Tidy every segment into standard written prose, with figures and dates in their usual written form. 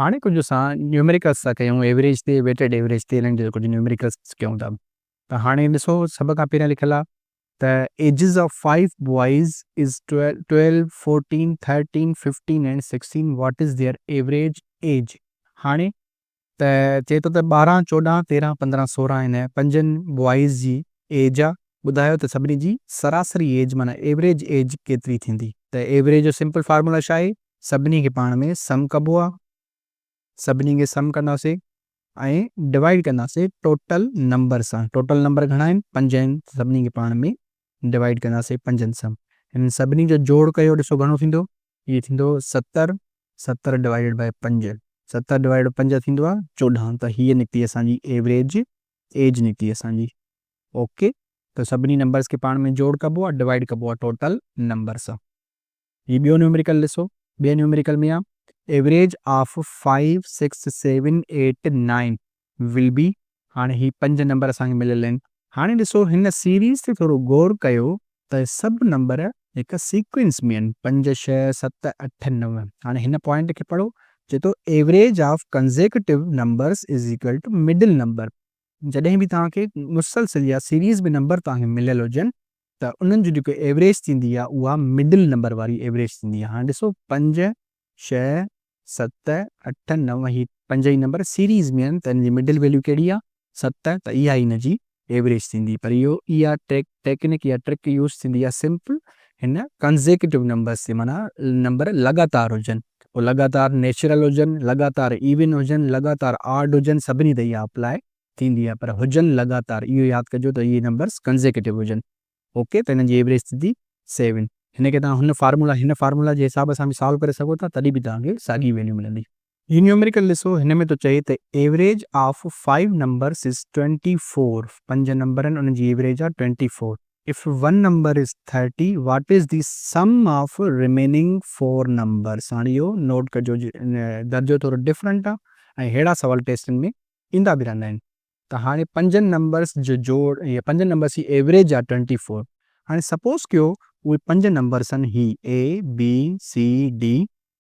हाणे कुझु असां न्यूमेरिकल्स था कयूं, एवरेज ते वेटेड एवरेज ते इन्हनि जो कुझु न्यूमेरिकल्स कयूं था। त हाणे ॾिसो सभ खां पहिरियों लिखियलु आहे त ages of 5 boys is 12, 14, 13, 15 and 16 what is their average age. हाणे त चए थो त 12, 14, 13, 15, 16 हिन पंजनि बॉयज़ जी एज आहे। ॿुधायो त सभिनी जी सरासरी एज माना एवरेज एज केतिरी थींदी। त एवरेज जो सिंपल फार्मूला छा आहे, सभिनी खे पाण में सम कबो आहे, सभिनी खे सम कंदासीं ऐं डिवाइड कंदासीं टोटल नंबर सां। टोटल नंबर घणा आहिनि, 5 आहिनि, सभिनी खे पाण में डिवाइड कंदासीं 5 सां। हिन सभिनी जो जोड़ कयो, ॾिसो घणो थींदो, इहे थींदो 70, 70 डिवाइडेड बाय 5, 70 डिवाइड 5 थींदो आहे 14। त हीअ निकिती असांजी एवरेज एज निकिती असांजी। ओके, त सभिनी नंबर्स खे पाण में जोड़ कबो आहे, डिवाइड कबो आहे टोटल नंबर सां। हीअ ॿियो न्यूमेरिकल ॾिसो, ॿिए न्यूमेरिकल में आहे एवरेज ऑफ 5, 6, 7, 8, 9 विल बी। हाणे ही 5 नंबर असांखे मिलियल आहिनि। हाणे ॾिसो हिन सीरीज़ ते थोरो गौर कयो त सभु नंबर हिकु सीक्वेंस में आहिनि, 5, 6, 7, 8, 9। हाणे हिन पॉइंट खे पढ़ो, चए थो average of consecutive numbers is equal to middle number. जॾहिं बि तव्हांखे मुसलसिल या सीरीज़ में नंबर तव्हांखे मिलियल हुजनि त उन्हनि जी जेको एवरेज थींदी आहे उहा मिडिल नंबर वारी एवरेज थींदी आहे। हाणे ॾिसो 5, 6, 7, 8, 9 ही 5 ई नंबर सीरीज़ में आहिनि त हिन जी मिडिल वैल्यू कहिड़ी आहे, 7। त इहा हिन जी एवरेज थींदी। पर इहा टेक्निक या ट्रिक यूज़ थींदी आहे सिंपल हिन कंसेक्यूटिव नंबर्स ते, माना नंबर लगातार हुजनि, पोइ लगातार नेचुरल हुजनि, लगातार इवन हुजनि, लगातार ऑड हुजनि, सभिनी ते इहा अप्लाई थींदी आहे। पर हुजनि लगातार, इहो यादि कजो त इहे नंबर्स कंसेक्यूटिव हुजनि। ओके, त हिन जी एवरेज थींदी 7। हिन खे तव्हां हिन फार्मूला जे हिसाब सां बि सॉल्व करे सघो था, तॾहिं बि तव्हांखे साॻी वैल्यू मिलंदी। ही न्यूमेरिकल ॾिसो, हिन में थो चए त average of 5 numbers is 24। 5 number आहिनि, उन्हनि जी एवरेज आहे 24। If 1 number is 30 what is the sum of remaining 4 numbers. हाणे इहो नोट कजो, दर्जो थोरो डिफरेंट आहे ऐं अहिड़ा सवाल टेस्टनि में ईंदा बि रहंदा आहिनि। त हाणे 5 नंबर्स जो जोड़ या 5 नंबर्स जी एवरेज आहे 24। हाणे सपोज़ कयो उहे 5 नंबर्स आहिनि, ही ए बी सी डी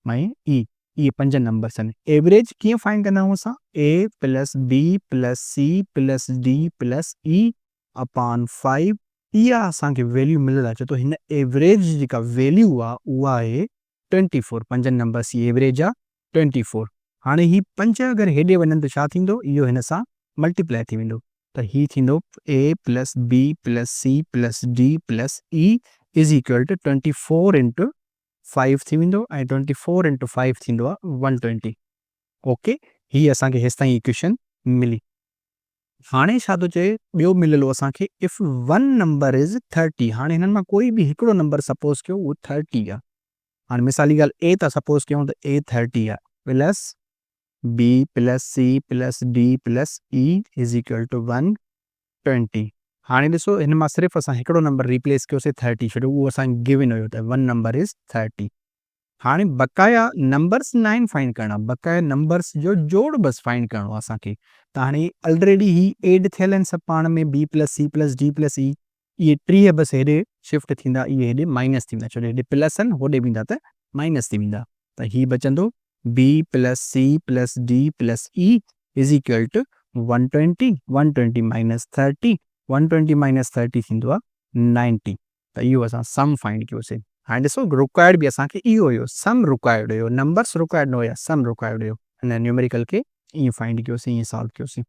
ऐं ई, इहे 5 नंबर्स आहिनि। एवरेज कीअं फाइंड कंदा आहियूं असां, A plus B plus C plus D plus E upon 5। इहा असांखे वैल्यू मिलियल आहे। चए थो हिन एवरेज जी जेका वैल्यू आहे उहा आहे 24। 5 नंबर्स जी एवरेज आहे 24। हाणे ही 5 अगरि हेॾे वञनि त छा थींदो, इहो हिन सां मल्टीप्लाई थी वेंदो। त ही थींदो A plus B plus C plus D plus E is equal to 24 into 5 थी वेंदो ऐं 24 इंटू 5 थींदो आहे 120। ओके, ही असांखे हेसि ताईं इक्वेशन मिली। हाणे छा थो चए, ॿियो मिलियलु असांखे इफ 1 नंबर इज़ 30। हाणे हिननि मां कोई बि हिकिड़ो नंबर सपोज़ कयो उहो 30 आहे। हाणे मिसाली ॻाल्हि ए था सपोज़ कयूं त ए 30 आहे plus B plus C plus D plus E is equal to 120। हाणे ॾिसो हिन मां सिर्फ़ु असां हिकिड़ो नंबर रिप्लेस कयोसीं 30 छॾियो, उहो असांखे गिवन हुयो त 1 नंबर इज़ 30। हाणे बक़ाया नंबर्स 9 फाइंड करणा, बक़ाया नंबर्स जो जोड़ बसि फाइंड करिणो आहे असांखे। त हाणे ऑलरेडी ही एड थियल आहिनि सभु पाण में, B plus C plus D plus E, इहे 30 बसि हेॾे शिफ्ट थींदा, इहे हेॾे माइनस थींदा, छो हेॾे प्लस आहिनि, होॾे बि ईंदा त माइनस थी वेंदा। त ही बचंदो B plus C plus D plus E is equal to 120। 120 minus 30, 120 minus 30 थींदो आहे 90। त इहो असां सम फाइंड कयोसीं। हाणे ॾिसो रिक्वायर्ड बि असांखे इहो हुयो, सम रिक्वायर्ड हुयो, नंबर्स रिक्वायर्ड न हुया, सम रिक्वायर्ड हुयो। हिन न्यूमेरिकल खे ईअं फाइंड कयोसीं, ईअं सॉल्व कयोसीं।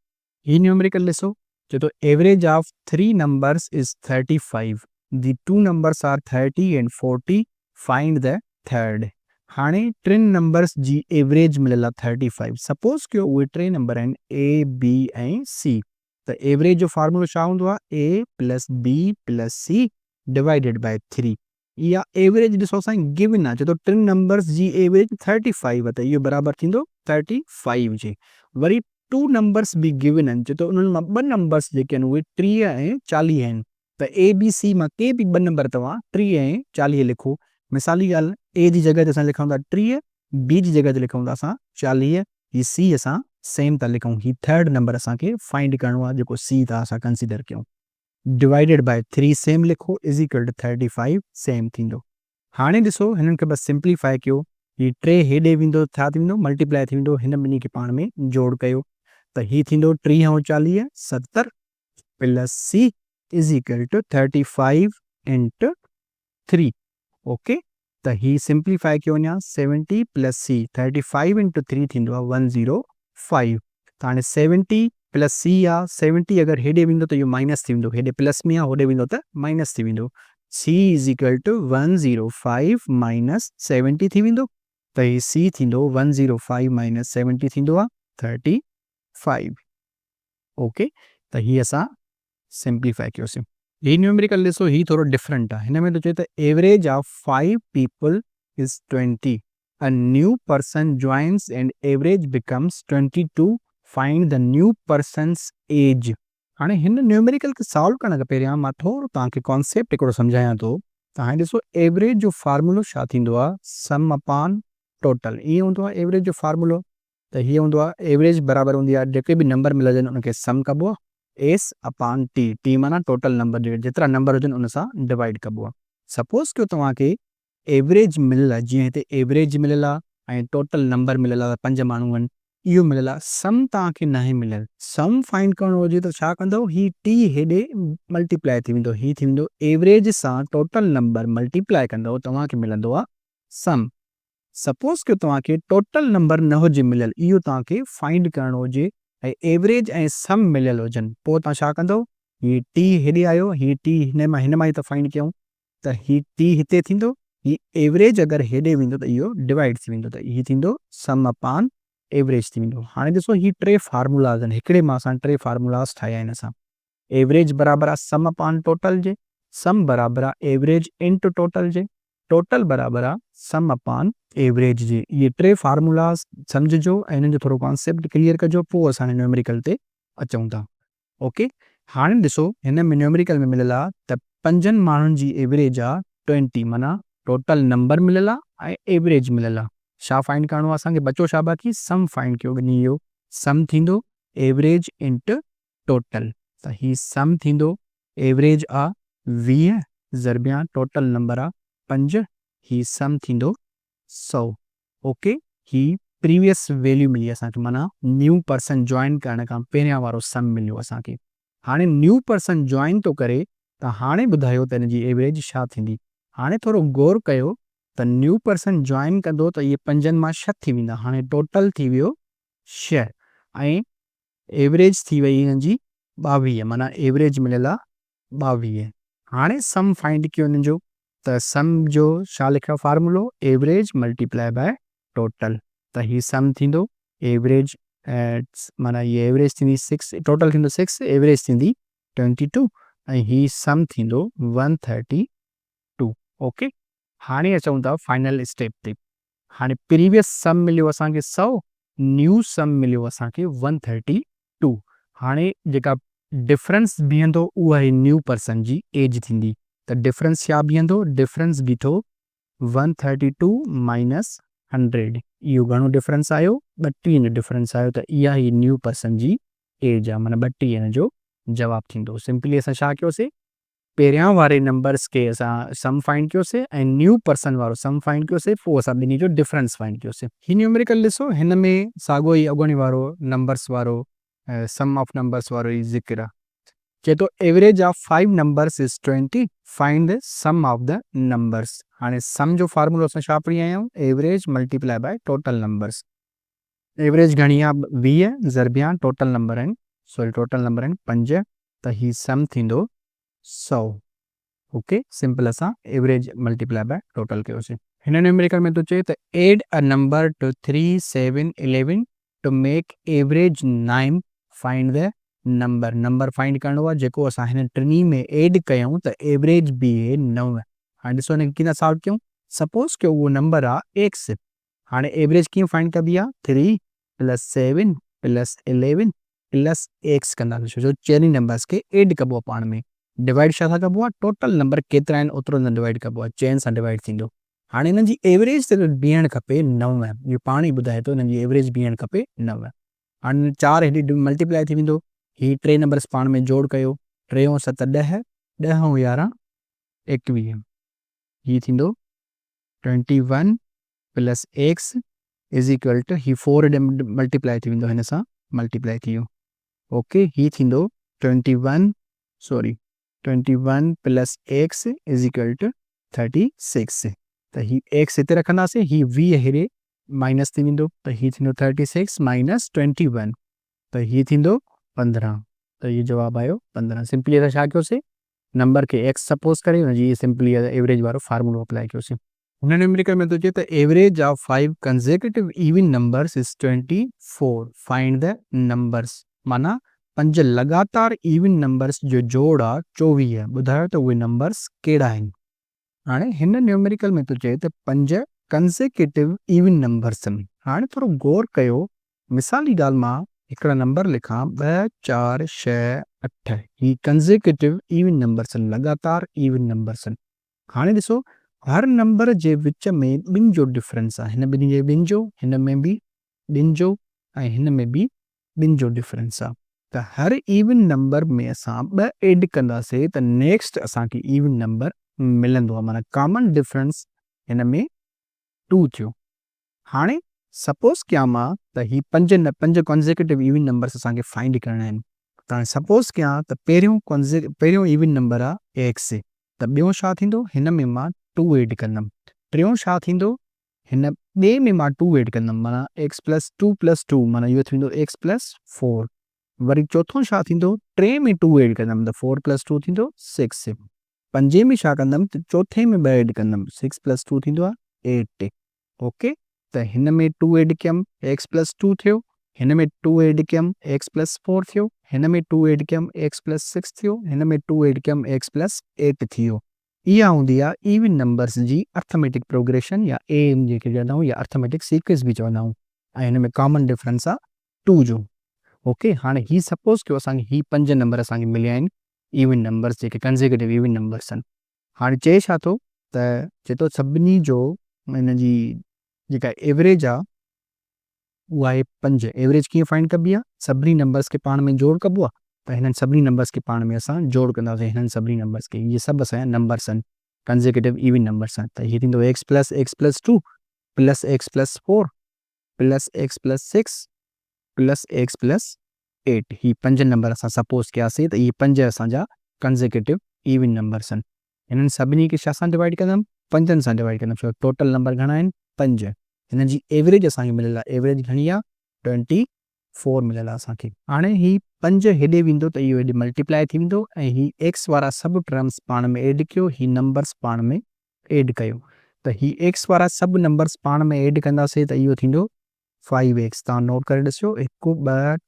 ही न्यूमेरिकल ॾिसो, चए थो average of 3 numbers is 35। The 2 numbers are 30 and 40, find the third. हाणे 3 नंबर्स जी एवरेज मिलियल आहे 35। सपोज़ कयो उहे 3 नंबर आहिनि ए बी ऐं सी। त एवरेज जो फार्मूलो छा हूंदो आहे, A plus B plus C divided by 3। इहा एवरेज ॾिसो असांखे गिवन आहे, चए थो 3 नंबर्स जी एवरेज 35 आहे, त इहो बराबरि थींदो 35 जे। वरी 2 नंबर्स बि गिवन आहिनि, चए थो उन्हनि मां 2 नंबर्स जेके आहिनि उहे 30 ऐं 40 आहिनि। त ए बी सी मां के बि 2 नंबर तव्हां 30 ऐं 40 लिखो। मिसाली ॻाल्हि, ए जी जॻह ते असां लिखूं था 30, बी जी जॻह ते लिखूं था असां 40, ही सी असां सेम था लिखूं। ही थर्ड नंबर असांखे फाइंड करिणो आहे, जेको सी था असां कंसिडर कयूं। डिवाइडेड बाय 3 सेम लिखो इज़ इक्वल टू 35 सेम थींदो। हाणे ॾिसो हिननि खे बसि सिंप्लीफाई कयो। ही 3 हेॾे वेंदो छा थींदो मल्टीप्लाई थी वेंदो हिन ॿिन्ही खे पाण में जोड़ कयो त ही थींदो 3 ऐं 40 70 plus C is equal to 35 into 3 okay त ही सिंप्लीफाई कयो वञा 70 प्लस सी 35 इंटू 3 थींदो आहे 105 त हाणे 70 प्लस सी आहे 70 अगरि हेॾे वेंदो त इहो माइनस थी वेंदो हेॾे प्लस में आहे होॾे वेंदो त माइनस थी वेंदो सी इज़ इक्वल टू 105 माइनस 70 थी वेंदो त ही सी थींदो 105 माइनस 70 थींदो आहे 35 ओके त ही असां सिंप्लीफाई कयोसीं ही न्यूमेरिकल ॾिसो ही थोरो डिफरेंट आहे हिन में थो चए त average of 5 people is 20 a new person joins and average becomes 22 find the new person's age हाणे हिन न्यूमेरिकल खे सॉल्व करण खां पहिरियां मां थोरो तव्हांखे कॉन्सेप्ट हिकिड़ो सम्झायां थो त हाणे ॾिसो एवरेज जो फार्मूलो छा थींदो आहे सम अपॉन टोटल ईअं हूंदो आहे एवरेज जो फार्मूलो त हीअ हूंदो आहे एवरेज बराबरि हूंदी आहे जेके बि नंबर मिलंदा आहिनि उनखे सम कबो आहे एस अपॉन टी टी माना टोटल नंबर जेतिरा नंबर हुजनि उन सां डिवाइड कबो आहे सपोज़ कयो तव्हांखे एवरेज मिलियल आहे जीअं हिते एवरेज मिलियल आहे ऐं टोटल नंबर मिलियल आहे 5 माण्हू आहिनि इहो मिलियल आहे सम तव्हांखे न आहे मिलियल सम फाइंड करणो हुजे त छा कंदव ही टी हेॾे मल्टीप्लाई थी वेंदो ही थी वेंदो एवरेज सां टोटल नंबर मल्टीप्लाई कंदव तव्हांखे मिलंदो आहे सम सपोज़ कयो तव्हांखे टोटल नंबर न हुजे मिलियल इहो तव्हांखे फाइंड करणो हुजे ऐं एवरेज ऐं सम मिलियल हुजनि पोइ तव्हां छा कंदव ही टी हेॾे आयो ही टी हिन मां ई त फाइंड कयूं त ही टी हिते थींदो ही एवरेज अगरि हेॾे वेंदो त इहो डिवाइड थी वेंदो त हीअ थींदो सम अपॉन एवरेज थी वेंदो हाणे ॾिसो ही 3 फार्मूलाज़ आहिनि हिकिड़े मां असां 3 फार्मूलाज़ ठाहिया आहिनि असां एवरेज बराबरि आहे सम अपॉन टोटल जे सम बराबरि आहे एवरेज इंटू टोटल जे टोटल बराबरि आहे सम अपॉन एवरेज जे इहे 3 फार्मूलाज़ सम्झिजो ऐं हिननि जो थोरो कॉन्सेप्ट क्लियर कजो पोइ असां न्यूमेरिकल ते अचूं था ओके हाणे ॾिसो हिन में न्यूमेरिकल में मिलियल आहे त 5 माण्हुनि जी एवरेज आहे 20 माना टोटल नंबर मिलियल आहे ऐं एवरेज मिलियल आहे छा फाइंड करणो आहे असांखे बचो छा बाक़ी सम फाइंड कयो वञी इहो सम थींदो एवरेज इंटू टोटल त ही सम थींदो एवरेज आहे 20 ज़रबिया टोटल नंबर आहे 5 ही सम थींदो 100 ओके ही प्रीवियस वैल्यू मिली असांखे माना न्यू पर्सन जॉइन करण खां पहिरियां वारो सम मिलियो असांखे हाणे न्यू पर्सन जॉइन थो करे त हाणे ॿुधायो त हिनजी एवरेज छा थींदी हाणे थोरो गौर कयो त न्यू पर्सन जॉइन कंदो त इहे 5 मां 6 थी वेंदा हाणे टोटल थी वियो 6 ऐं एवरेज थी वई हिन जी 22 माना एवरेज मिलियल आहे 22 हाणे सम फाइंड कयो हिन जो त सम जो छा लिखियो फार्मूलो एवरेज मल्टीप्लाई बाय टोटल त ही सम थींदो एवरेज माना ये एवरेज थींदी 6 टोटल थींदो 6 एवरेज थींदी 22 ऐं ही सम थींदो 132 ओके हाणे अचूं था फाइनल स्टेप ते हाणे प्रीवियस सम मिलियो असांखे 100 न्यू सम मिलियो असांखे 132 हाणे जेका डिफरेंस बीहंदो उहा आहे न्यू पर्सन जी एज थींदी त डिफरेंस छा बीहंदो डिफरेंस बीठो 132 माइनस 100 इहो घणो डिफरेंस आयो 32 जो डिफरेंस आयो त इहा ई न्यू पर्सन जी एज आहे माना 32 हिन जो जवाबु थींदो सिंपली असां छा कयोसीं पहिरियां वारे नंबर्स खे असां सम फाइंड कयोसीं ऐं न्यू पर्सन वारो सम फाइंड कयोसीं पोइ असां ॿिन्ही जो डिफरेंस फाइंड कयोसीं ही न्यूमेरिकल ॾिसो हिन में साॻियो ई अॻोणे वारो नंबर्स वारो सम ऑफ नंबर्स वारो ई ज़िक्र आहे चए थो average of 5 numbers is 20 find the sum of the numbers हाणे सम जो फार्मूलो असां छा पढ़ी आया आहियूं average multiply by total numbers average घणी आहे 20 ज़रबिया टोटल नंबर आहिनि सॉरी टोटल नंबर आहिनि 5 त ही सम थींदो 100 ओके सिंपल असां एवरेज मल्टीप्लाई बाय टोटल कयोसीं हिन न्यूमेरिकल में थो चए त add a number to 3 7 11 to make average 9 find the number find करणो आहे जेको असां हिन टिनी में एड कयूं त एवरेज बीहे 9 हाणे ॾिसो हिन कीअं था सॉल्व कयूं सपोज़ कयो उहो नंबर आहे एक्स हाणे एवरेज कीअं फाइंड कबी आहे 3 प्लस 7 प्लस 11 प्लस एक्स कंदासीं छो जो चइनी नंबर्स खे एड कबो आहे पाण में डिवाइड छा था कबो आहे टोटल नंबर केतिरा आहिनि ओतिरो न डिवाइड कबो आहे चइनि सां डिवाइड थींदो हाणे हिननि जी एवरेज त बीहणु खपे 9 इहो पाण ई ॿुधाए थो हिननि जी एवरेज बीहणु खपे 9 हाणे 4 हेॾे मल्टीप्लाई थी वेंदो ही 3 नंबर्स पाण में जोड़ कयो 3 ऐं 7 10 10 ऐं 11 21 ही थींदो 21 plus x is equal to ही 4 मल्टीप्लाई थी वेंदो हिन सां मल्टीप्लाई थी वियो ओके ही थींदो 21 plus x is equal to 36 त ही एक्स हिते रखंदासीं ही 20 हेॾे माइनस थी वेंदो त ही थींदो 36 माइनस 21 त ही थींदो 15 त ये जवाब आयो 15 सिंपली असां छा कयोसीं नंबर के एक्स सपोज करे हुनजी सिंपली एवरेज वारो फार्मूलो अप्लाई कयोसीं हुन न्यूमेरिकल में तो चए त average of 5 consecutive even numbers is 24 find the numbers माना 5 लगातार इवन नंबर्स जो जोड़ आहे 24 ॿुधायो त उहे नंबर्स कहिड़ा आहिनि हाणे हिन न्यूमेरिकल में तो चए त 5 कंसेक्यूटिव इवन नंबर्स आहिनि हाणे थोरो गौर कयो मिसाली ॻाल्हि मां हिकिड़ा नंबर लिखां 2 4 6 8 ही कंसेक्यूटिव इवन नंबर्स आहिनि लगातार इवन नंबर्स आहिनि हाणे ॾिसो हर नंबर जे विच में ॿिनि जो डिफरेंस आहे हिन ॿिन्ही जे ॿिनि जो हिन में बि ॿिनि जो ऐं हिन में बि ॿिनि जो डिफरेंस आहे त हर इवन नंबर में असां 2 एड कंदासीं त नेक्स्ट असांखे इवन नंबर मिलंदो आहे माना कॉमन डिफरेंस हिन में 2 थियो हाणे सपोज कयां मां त ही 5 कॉन्सेक्यूटिव इवन नंबर्स असांखे फाइंड करणा आहिनि त हाणे सपोज कयां त पहिरियों इवन नंबर आहे एक्स त ॿियो छा थींदो हिन में मां 2 एड कंदुमि टियों छा थींदो हिन ॿिए में मां 2 एड कंदुमि माना एक्स प्लस 2 माना इहो थींदो एक्स प्लस 4 वरी चोथों छा थींदो 3 में 2 एड कंदुमि त 4 प्लस 2 थींदो 6 पंजे में छा कंदुमि त चोथे में 2 एड कंदुमि 6 प्लस 2 थींदो आहे 8 ओके त हिन में 2 एड कयमि एक्स प्लस 2 थियो हिन में 2 एड कयमि एक्स प्लस 4 थियो हिन में 2 एड कयमि एक्स प्लस 6 थियो हिन में 2 एड कयमि एक्स प्लस 8 थियो इहा हूंदी आहे इवन नंबर्स जी अर्थमेटिक प्रोग्रेशन या एम जेके चवंदा आहियूं या अर्थमेटिक सीक्वेंस बि चवंदा आहियूं ऐं हिन में कॉमन डिफरेंस आहे 2 जो ओके हाणे ही सपोज कयो असांखे ही 5 नंबर असांखे मिलिया आहिनि इवन नंबर्स जेके कंसेक्यूटिव इवन नंबर्स आहिनि हाणे चए छा थो त चए थो सभिनी जो हिन जी जेका एवरेज आहे उहा आहे 5 एवरेज कीअं फाइंड कबी आहे सभिनी नंबर्स खे पाण में जोड़ कबो आहे त हिननि सभिनी नंबर्स खे पाण में असां जोड़ कंदासीं हिननि सभिनी नंबर्स खे इहे सभु असांजा नंबर्स आहिनि कंसेक्यूटिव इवन नंबर्स आहिनि त हीअ थींदो x plus 2 plus x plus 4 plus x plus 6 plus x plus 8 ही 5 नंबर असां सपोज कयासीं त इहे 5 असांजा कंसेक्यूटिव इवन नंबर्स आहिनि हिननि सभिनी खे छा सां डिवाइड कंदुमि 5 सां डिवाइड कंदुमि छो टोटल नंबर घणा आहिनि 5 हिन जी एवरेज असांखे मिलियल आहे एवरेज घणी आहे 24 मिलियल आहे असांखे हाणे ही 5 हेॾे वेंदो त इहो हेॾे मल्टीप्लाई थी वेंदो ऐं ही एक्स वारा सभु टर्म्स पाण में एड कयो ही नंबर्स पाण में एड कयो त ही एक्स वारा सभु नंबर्स पाण में एड कंदासीं त इहो थींदो 5x तव्हां नोट करे ॾिसो 1 2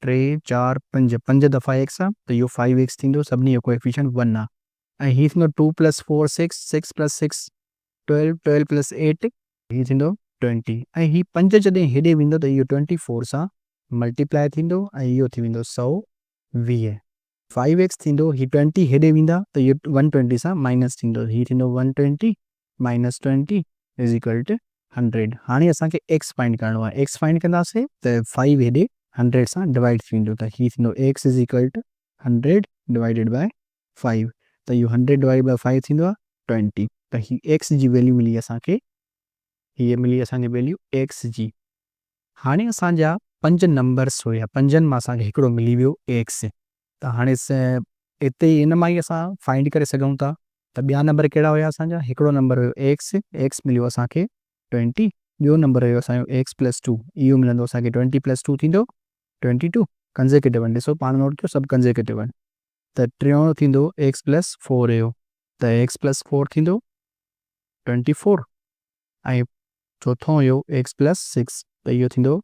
3 4 5 5 दफ़ा एक्स आहे त इहो 5x थींदो सभिनी जो कोएफिशिएंट 1 आहे ऐं हीअ थींदो 2 प्लस 4 6 6 प्लस 6 12 12 प्लस 8 हीअ थींदो 20 ऐं ही 5 जॾहिं हेॾे वेंदो त इहो 24 सां मल्टीप्लाई थींदो ऐं इहो थी वेंदो 120 5x थींदो ही 20 हेॾे वेंदा त इहो 120 सां माइनस थींदो हीअ थींदो 120 माइनस 20 इज़ इक्वल टू 100 हाणे असांखे एक्स फाइंड करिणो आहे एक्स फाइंड कंदासीं त 5 हेॾे 100 सां डिवाइड थी वेंदो त हीअ थींदो x is equal to 100 divided by 5 त इहो 100 डिवाइड बाय 5 थींदो आहे 20 त ही एक्स जी वैल्यू मिली असांखे हीअ मिली असांखे वैल्यू एक्स जी हाणे असांजा 5 नंबर्स हुया 5 मां असांखे हिकिड़ो मिली वियो एक्स त हाणे हिते हिन मां ई असां फाइंड करे सघूं था त ॿिया नंबर कहिड़ा हुया असांजा हिकिड़ो नंबर हुयो एक्स मिलियो असांखे 20 ॿियो नंबर हुयो असांजो एक्स प्लस 2 इहो मिलंदो असांखे 20 प्लस 2 थींदो 22 कंसेक्यूटिव आहिनि ॾिसो पाण नोट कयो सभु कंसेक्यूटिव आहिनि त टियों थींदो एक्स प्लस 4 हुयो त एक्स प्लस 4 थींदो 24 ऐं चोथों हुयो एक्स प्लस 6 त इहो थींदो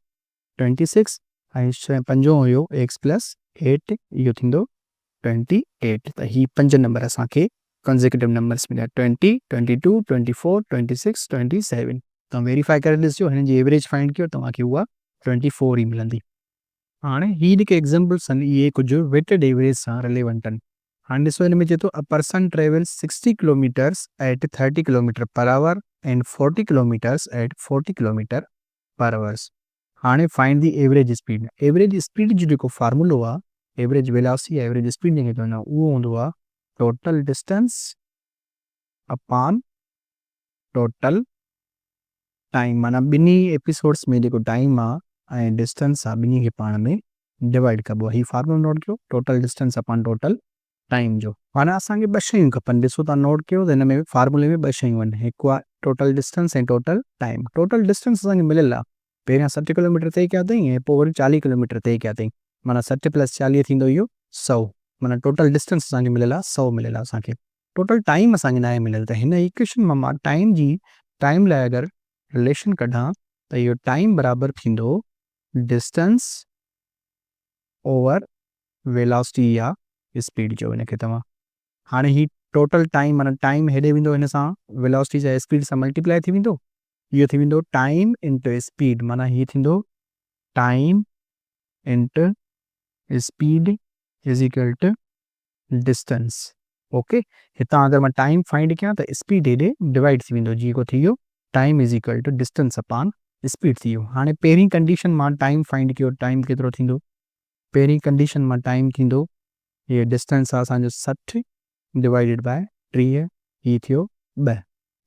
26 ऐं पंजो हुयो एक्स प्लस 8 इहो थींदो 28 त ही 5 नंबर असांखे कंसेक्यूटिव नंबर्स मिलिया 20 22 24 26 27 तव्हां वेरीफाई करे ॾिसिजो हिन जी एवरेज फाइंड कयो तव्हांखे उहा 24 ई मिलंदी हाणे ही जेके एग्ज़ाम्पल्स आहिनि इहे कुझु वेटेड एवरेज सां रिलेवेंट आहिनि हाणे ॾिसो हिन में चए थो a person travels 60 kilometres at 30 kilometre per hour and 40 kilometres at 40 kilometre per hours हाणे फाइंड दी एवरेज स्पीड जो जेको फार्मूलो आहे एवरेज वेलोसिटी एवरेज स्पीड जंहिंखे चवंदा आहियूं उहो हूंदो आहे total distance upon total time माना ॿिनी एपिसोड्स में जेको टाइम आहे ऐं डिस्टेंस आहे ॿिनी खे पाण में डिवाइड कबो आहे। ही फार्मूलो नोट कयो, total distance upon total time जो। माना असांखे ॿ शयूं खपनि, ॾिसो तव्हां नोट कयो त हिन में फार्मूले में ॿ शयूं आहिनि, हिकु आहे टोटल डिस्टेंस ऐं टोटल टाइम। टोटल डिस्टेंस असांखे मिलियल आहे, पहिरियां 60 किलोमीटर तय कया अथई ऐं पोइ वरी 40 किलोमीटर तय कया अथई, माना 60 + 40 थींदो इहो 100, माना टोटल डिस्टेंस असांखे मिलियल आहे 100 मिलियल आहे असांखे। टोटल टाइम असांखे न आहे मिलियल, त हिन इक्वेशन मां मां टाइम लाइ अगरि रिलेशन कढां त इहो टाइम बराबरि थींदो डिस्टेंस ओवर वेलोसिटी या स्पीड जो। हिनखे तव्हां हाणे ही टोटल टाइम माना टाइम हेॾे वेंदो, हिन सां वेलोसिटी सां स्पीड सां मल्टीप्लाई थी वेंदो, इहो थी वेंदो टाइम इंटू स्पीड, माना हीअ थींदो time into speed is equal to distance. Okay, हितां अगरि मां टाइम फाइंड कयां त स्पीड हेॾे डिवाइड थी वेंदो, जेको थी वियो time is equal to distance upon speed थी वियो। हाणे पहिरीं कंडीशन मां टाइम फाइंड कयो, टाइम केतिरो थींदो, पहिरीं कंडीशन मां टाइम थींदो, ये डिस्टेंस आहे असांजो 60 डिवाइडेड बाय 30, ही थियो 2,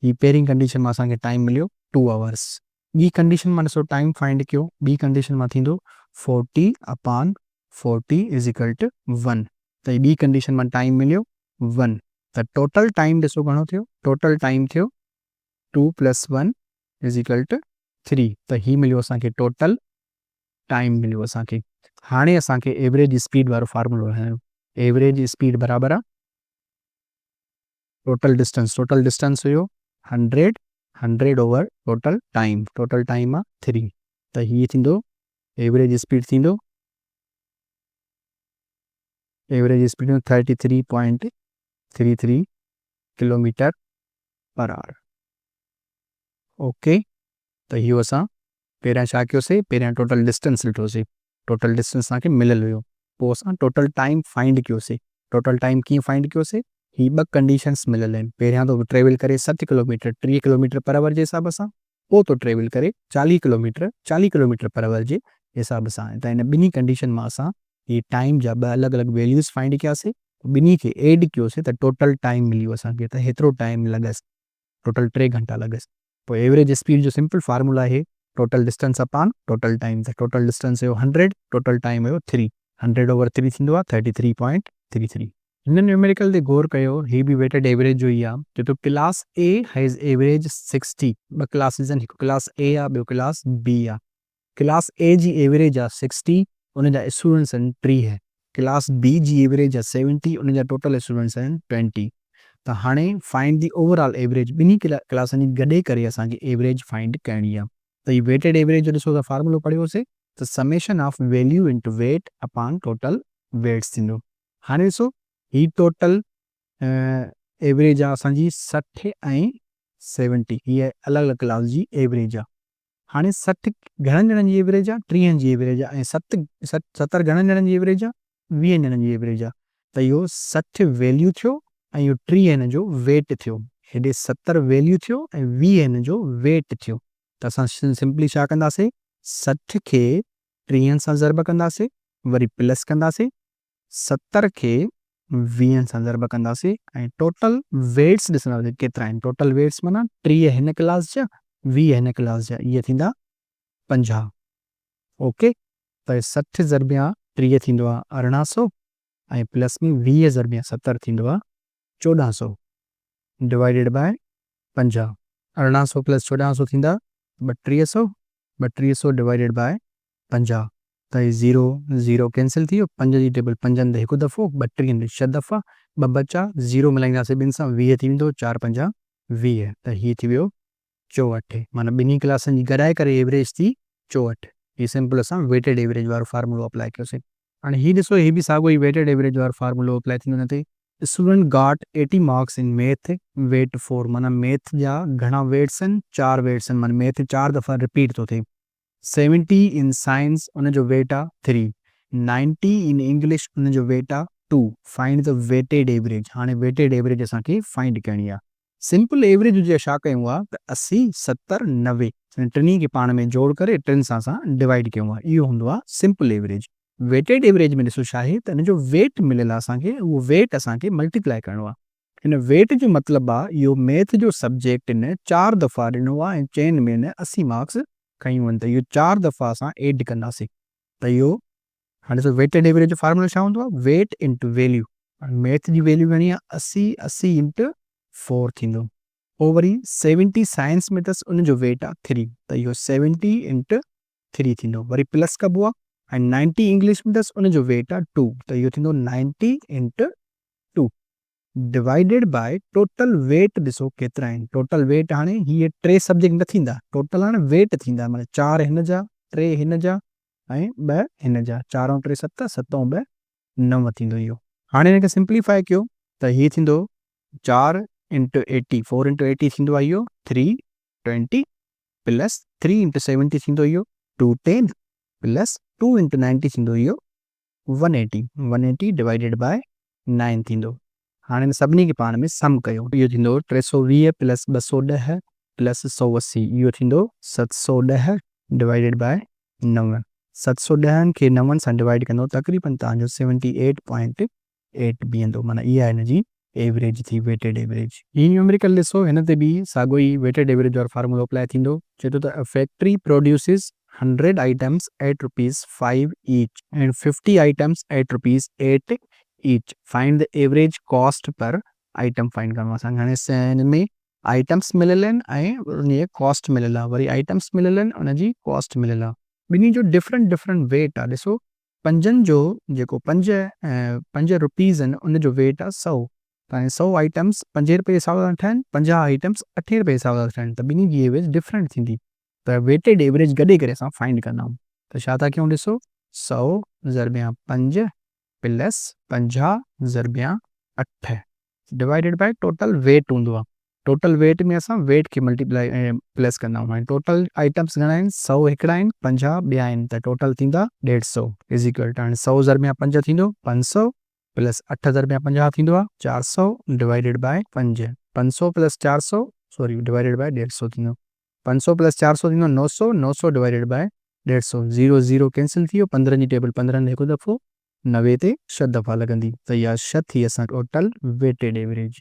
ही पहिरीं कंडीशन मां असांखे टाइम मिलियो 2 आवर्स। ॿी कंडीशन मां ॾिसो टाइम फाइंड कयो, ॿी कंडीशन मां थींदो 40 अपॉन 40 इज इक्वल टू 1, त ॿी कंडीशन मां टाइम मिलियो 1, त टोटल टाइम ॾिसो घणो थियो, टोटल टाइम थियो 2 + 1 इज इक्वल टू 3, त ही मिलियो असांखे टोटल टाइम मिलियो असांखे। हाणे असांखे एवरेज स्पीड वारो फार्मूलो हलाइणो, एवरेज स्पीड बराबरि आहे टोटल डिस्टेंस हुयो 100 ओवर टोटल टाइम आहे 3, त हीअ थींदो एवरेज स्पीड थींदो 33.33 किलोमीटर पर आवर। ओके, त इहो असां पहिरियां छा कयोसीं, पहिरियां टोटल डिस्टेंस ॾिठोसीं, टोटल डिस्टेंस असांखे मिलियल हुयो, पोइ असां टोटल टाइम फाइंड कयोसीं। टोटल टाइम कीअं फाइंड कयोसीं, ही 2 कंडीशन्स मिलियल आहिनि, पहिरियां तो ट्रेवल करे 60 किलोमीटर 30 किलोमीटर पर आवर जे हिसाब सां, पोइ तो ट्रेवल करे 40 किलोमीटर पर आवर जे हिसाब सां। त हिन ॿिनी कंडीशन मां असां ही टाइम जा 2 अलॻि अलॻि वैल्यूज़ फाइंड कयासीं, ॿिनी खे एड कयोसीं त टोटल टाइम मिलियो असांखे, त हेतिरो टाइम लॻसि, टोटल 3 घंटा लॻसि। पोइ एवरेज स्पीड जो सिंपल फार्मूला आहे total distance upon total time, त टोटल डिस्टेंस हुयो 100, टोटल टाइम हुयो 3, 100 ओवर 3 थींदो आहे 33.33। हिन न्यूमेरिकल ते गौर कयो, ही बि वेटेड एवरेज जो ई आहे, जो तो class A has average 60, 2 classes आहिनि, हिकु क्लास ए आहे, ॿियो क्लास बी आहे। क्लास ए जी एवरेज आहे 60, उन जा स्टूडेंट्स आहिनि 30, क्लास बी जी एवरेज आहे 70, उन जा टोटल स्टूडेंट्स आहिनि 20। त हाणे फाइंड दी ओवरऑल एवरेज, ॿिनी क्लासनि जी गॾे करे असांखे एवरेज फाइंड करणी आहे। त ही वेटेड एवरेज जो ॾिसो त फार्मूलो पढ़ियोसीं, त summation of value into weight upon total weights थींदो। हाणे ॾिसो ही टोटल एवरेज आहे असांजी 60 ऐं 70, हीअ अलॻि अलॻि क्लास जी एवरेज आहे। हाणे 60 घणनि ॼणनि जी एवरेज आहे, 30 जी एवरेज आहे, ऐं 70 घणनि ॼणनि जी एवरेज आहे, 20 ॼणनि जी एवरेज आहे। त इहो 60 वैल्यू थियो ऐं इहो 30 हिन जो वेट थियो, हेॾे 70 वैल्यू थियो ऐं 20 हिन जो वेट थियो। त असां सिंपली छा कंदासीं, 60 खे 30 सां ज़र्ब कंदासीं, वरी प्लस कंदासीं, 70 खे 20 सां ज़र्ब कंदासीं, ऐं टोटल वेट्स ॾिसंदासीं केतिरा आहिनि। टोटल वेट्स माना 30 हिन क्लास जा, 20 हिन क्लास जा, इहे थींदा 50। ओके, त 60 ज़रबिया 30 थींदो आहे 1800, ऐं प्लस में 20 ज़रबिया 70 थींदो आहे 1400 डिवाइडेड बाय 50। 1800 + 1400 थींदा 3200, 3200 डिवाइडेड बाय 50, त 0 0 कैंसिल थी वियो, 5 जी टेबल 5 हंधि हिकु दफ़ो, 32 हंधि 6 दफ़ा, 2 बचा, 0 मिलाईंदासीं ॿिनि सां, 20 थी वेंदो, 4 5 20, त हीअ थी वियो 64, माना ॿिनी क्लासनि जी गॾाए करे एवरेज थी 64। ही सिंपल असां वेटेड एवरेज वारो फार्मूलो अप्लाई कयोसीं। हाणे हीअ ॾिसो, ही बि साॻियो ई वेटेड एवरेज वारो फार्मूलो अप्लाई थींदो हिन ते। Student got 80 marks in math weight 4, माना मैथ जा घणा वेट्स आहिनि, 4 वेट्स आहिनि, माना मैथ 4 दफ़ा रिपीट थो थिए। 70 इन साइंस, उनजो वेट आहे 3, 90 इन इंग्लिश, उनजो वेट आहे 2, फाइंड द वेटेड एवरेज। हाणे वेटेड एवरेज असांखे फाइंड करणी आहे। सिंपल एवरेज हुजे छा कयूं आहे त 80 70 90 टिनी खे पाण में जोड़ करे 3 सां असां डिवाइड कयूं आहे, इहो हूंदो आहे सिंपल एवरेज। वेटेड एवरेज में ॾिसो छा आहे त हिन जो वेट मिलियल आहे असांखे, उहो वेट असांखे मल्टीप्लाई करिणो आहे। हिन वेट जो मतिलबु आहे इहो मैथ जो सब्जेक्ट हिन 4 दफ़ा ॾिनो आहे ऐं चइनि में हिन 80 मार्क्स खयूं आहिनि, त इहो 4 दफ़ा असां एड कंदासीं। त इहो हाणे ॾिसो वेटेड एवरेज जो फार्मूला छा हूंदो आहे, वेट इंटू वैल्यू। मैथ जी वैल्यू घणी आहे 80 इंटू 4 थींदो। पोइ वरी 70 साइंस में अथसि उनजो वेट आहे 3, त इहो 70 इंटू 3 थींदो। वरी प्लस कबो आहे ऐं 90 इंग्लिश में अथसि उनजो वेट आहे 2, त इहो थींदो 90 into 2 divided by total weight. ॾिसो केतिरा आहिनि टोटल वेट। हाणे हीअ 3 सब्जेक्ट न थींदा, टोटल हाणे वेट थींदा, माना 4 हिन जा, 3 हिन जा ऐं 2 हिन जा, 4 ऐं 3 7, 7 ऐं 2 9 थींदो इहो। हाणे हिनखे सिंप्लीफाई कयो त हीअ थींदो 4 इंटू 80, 4 इंटू 80 थींदो आहे इहो 320 प्लस 3 इंटू 70 थींदो इहो 210 प्लस 2 इंटू 90 थींदो इहो 180 डिवाइडेड बाय 9 थींदो। हाणे सभिनी खे पाण में सम कयो, इहो थींदो 320 प्लस 210 प्लस 180, इहो थींदो 710 डिवाइडेड बाय 9। 710 खे 9 सां डिवाइड कंदो तक़रीबन तव्हांजो 78.8 बीहंदो, माना इहा हिन जी एवरेज थी, वेटेड एवरेज। ही न्यूमेरिकल ॾिसो, हिन ते बि साॻियो ई वेटेड एवरेज वारो फार्मूलो अप्लाई थींदो। चए थो त factory प्रोड्यूसिस 100 items at rupees 5 each and 50 items at rupees 8 each. Find the average cost per item find करणो असांखे। हाणे हिन में आइटम्स मिलियल आहिनि ऐं उनजी कॉस्ट मिलियल आहे, वरी आइटम्स मिलियल आहिनि उनजी कॉस्ट मिलियल आहे। ॿिन्ही जो डिफरेंट वेट आहे। ॾिसो पंजनि जो जेको 5 रुपीज़ आहिनि उनजो वेट आहे 100, त 100 आइटम्स 5 रुपए जे हिसाब सां ठहनि, 50 आइटम्स 8 रुपए जे हिसाब सां ठहनि, त ॿिन्ही जी एवरेज डिफरेंट थींदी। त वेटेड एवरेज गॾे करे असां फाइंड कंदा आहियूं। त छा था कयूं, ॾिसो 100 ज़रबिया 5 plus 50 ज़रबिया 8 divided by total weight हूंदो आहे। टोटल वेट में असां वेट खे मल्टीप्लाई प्लस कंदा आहियूं। हाणे टोटल आइटम्स घणा आहिनि, 100 हिकिड़ा आहिनि, 50 ॿिया आहिनि, त टोटल थींदा 150 इज़ इक्वल टू हाणे 100 ज़रबिया 5 थींदो 500 प्लस 8 ज़रबिया 50 थींदो आहे 400 divided by 5। 500 plus 400 sorry divided by 150 थींदो। 500 प्लस 400 थींदो 900, 900 डिवाइडेड बाय 150, 0 0 कैंसिल थी वियो, 15 जी टेबल 15 हिकु दफ़ो 90 ते 6 दफ़ा लॻंदी, त इहा 6 थी असां टोटल वेटेड एवरेज।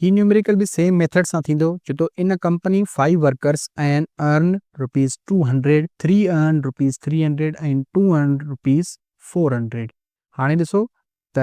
ही न्यूमेरिकल बि सेम मेथड सां थींदो। चए थो in company 5 workers and earn rupees 200, 3 earn rupees 300 and 2 earn rupees 400। हाणे ॾिसो त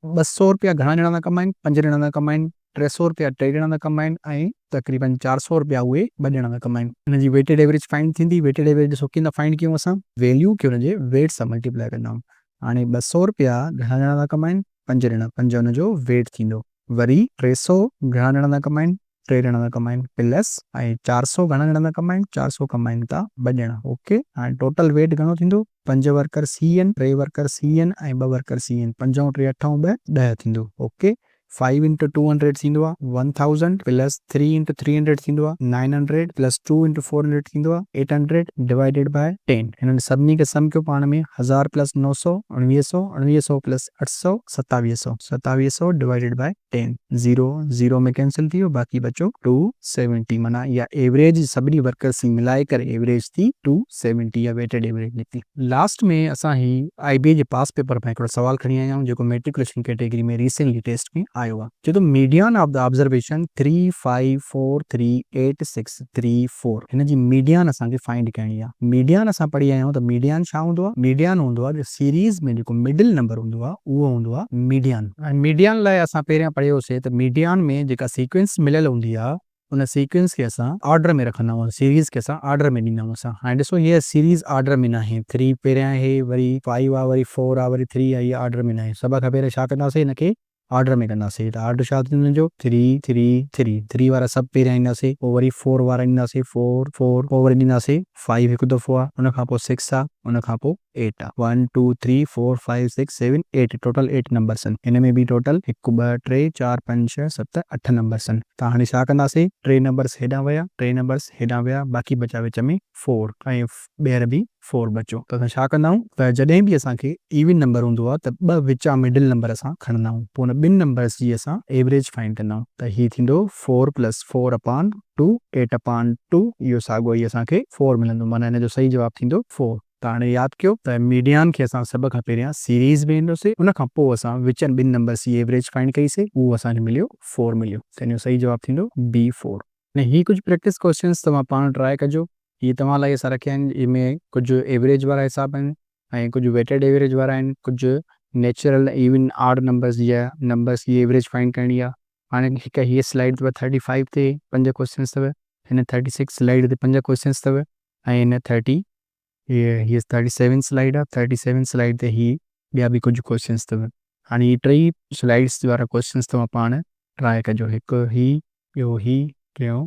200 रुपया घणा ॼणा था कमाइनि, 5 ॼणा था कमाइनि, 300 रुपया 3 ॼणा था कमाइनि ऐं तक़रीबन 400 रुपया उहे 2 ॼणा था कमाइनि। हिन जी वेटेड एवरेज फाइंड थींदी। वेटेड एवरेज ॾिसो कीअं फाइंड कयूं असां, वैल्यू खे हुनजे वेट सां मल्टीप्लाई कंदा आहियूं। हाणे 200 रुपया घणा ॼणा था कमाइनि, 5 ॼणा, 5 हुनजो वेट थींदो। वरी 300 घणा ॼणा था कमाइनि, 3 ॼणा था कमाइनि, प्लस ऐं 400 घणा ॼणा था कमाइनि, 400 कमाइनि था 2 ॼणा। ओके, हाणे टोटल वेट घणो थींदो, 5 वर्कर्स ही आहिनि, 3 वर्कर्स ही आहिनि ऐं 2 वर्कर्स ही आहिनि, 5 ऐं 3 8 ऐं 2 10 थींदो। ओके, 5 इंटू 200 थींदो आहे 1000 प्लस 3 इंटू 300 थींदो आहे 900 प्लस 2 इंटू 400 थींदो आहे 800 डिवाइडेड बाय 10। हिननि सभिनी खे सम कयो पाण में, 1000 प्लस 900 1900, 1900 प्लस 800 2700, 2700 डिवाइडेड बाय 10, 0 0 में कैंसिल थी वियो, बाक़ी बचो 270। माना इहा एवरेज सभिनी वर्कर्स मिलाए करे एवरेज थी 270 या वेटेड एवरेज निकिती। लास्ट में असां ही IBA जे पास पेपर में हिकिड़ो सवाल खणी आया आहियूं जेको मेट्रिकुलेशन कैटेगरी में रिसेंटली टेस्ट में आयो आहे। चए थो मीडियन ऑफ द ऑब्जर्वेशन 35438634, हिन जी मीडियन असांखे फाइंड करणी आहे। मीडियन असां पढ़ी आया आहियूं त मीडियन छा हूंदो आहे, मीडियन हूंदो आहे सीरीज़ में जेको मिडिल नंबर हूंदो आहे उहो हूंदो आहे मीडियन। ऐं मीडियन लाइ असां पहिरियां पढ़ियोसीं त मीडियन में जेका सीक्वेंस मिलियल हूंदी आहे उन सीक्वेंस खे असां ऑर्डर में रखंदा आहियूं, सीरीज़ खे असां ऑर्डर में ॾींदा आहियूं असां। हाणे ॾिसो हीअ सीरीज़ ऑर्डर में न आहे, 3 पहिरियां आहे, वरी 5 आहे, वरी 4 आहे, वरी 3 आहे, इहा ऑर्डर में न आहे। सभ खां पहिरियों छा कंदासीं, हिनखे ऑर्डर में कंदासीं। त ऑर्डर छा थींदो हिनजो 3 3 3, 3 वारा सभु पहिरियां ईंदासीं, पोइ वरी 4 वारा ईंदासीं 4 4, पोइ वरी ॾींदासीं 5 हिकु दफ़ो आहे, उन खां पोइ 6 आहे, उन खां पोइ 8 आहे, 1 2 3 4 5 6 7 8, टोटल 8 नंबर्स आहिनि। हिन में बि टोटल 1 2 3 4 5 6 7 8 नंबर्स आहिनि। त हाणे छा कंदासीं, 3 नंबर्स हेॾां विया, 3 नंबर्स हेॾां विया, बाक़ी बचा विच में 4 ऐं ॿीहर बि 4 बचो। त असां छा कंदा आहियूं, त जॾहिं बि असांखे इवन नंबर हूंदो आहे त 2 विचा मिडिल नंबर असां खणंदा आहियूं, पोइ हुन 2 नंबर्स जी असां एवरेज फाइंड कंदा आहियूं। त हीअ थींदो 4 प्लस 4 अपॉन 2, 8 अपॉन 2, इहो साॻियो ई असांखे 4 मिलंदो, माना हिन जो सही जवाबु थींदो 4। त त हाणे यादि कयो त मीडियान खे असां सभ खां पहिरियां सीरीज़ में ईंदोसीं, उन खां पोइ असां विचनि ॿिनि नंबर्स जी एवरेज फाइंड कईसीं, उहो असांखे मिलियो 4 मिलियो। त हिन जो सही जवाबु थींदो B4। ऐं ही कुझु प्रैक्टिस क्वेश्चन्स तव्हां पाण ट्राए कजो। हीअ तव्हां लाइ असां रखिया आहिनि, इनमें कुझु एवरेज वारा हिसाब आहिनि ऐं कुझु वेटेड एवरेज वारा आहिनि, कुझु नेचुरल इवन आड नंबर्स जी एवरेज फाइंड करणी आहे। हाणे हिकु हीअ स्लाइड अथव 35 ते 5 क्वेश्चन्स अथव, हिन 36 स्लाइड ते 5 क्वेश्चन्स अथव ऐं हिन 37 स्लाइड आहे, 37 स्लाइड ते ही ॿिया बि कुझु क्वेश्चन्स अथव। हाणे हीअ टई स्लाइड्स वारा क्वेश्चन्स तव्हां पाण ट्राए कजो, हिकु ही, ॿियो ही, टियों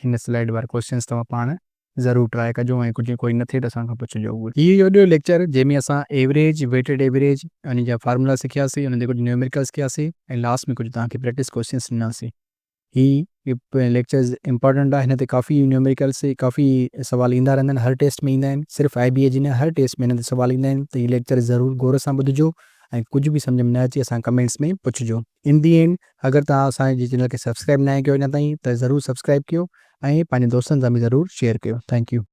हिन स्लाइड वारा क्वेश्चन्स तव्हां पाण ज़रूरु ट्राए कजो ऐं कुझु कोई न थिए त असांखां पुछिजो। उहो हीअ ॿियो लेक्चर जंहिंमें असां एवरेज, वेटेड एवरेज, उन जा फार्मूला सिखियासीं, उन ते कुझु न्यूमेरिकल्स कयासीं ऐं लास्ट में कुझु तव्हांखे प्रैक्टिस क्वेश्चन्स ॾिनासीं। ही लेक्चर्स इंपॉर्टेंट आहे, हिन ते काफ़ी न्यूमेरिकल्स, काफ़ी सवाल ईंदा रहंदा आहिनि, हर टेस्ट में ईंदा आहिनि, सिर्फ़ु IBA जी न, हर टेस्ट में हिन ते सवाल ईंदा आहिनि। त हीअ लेक्चर ज़रूरु गौर सां ॿुधिजो ऐं कुझु बि सम्झ में न अचे असां कमेंट्स में पुछिजो। इन दी एंड अगरि तव्हां असांजे चैनल खे सब्सक्राइब न कयो अञा ताईं त ज़रूरु सब्सक्राइब कयो ऐं पंहिंजे दोस्तनि सां बि ज़रूरु शेयर कयो। Thank you.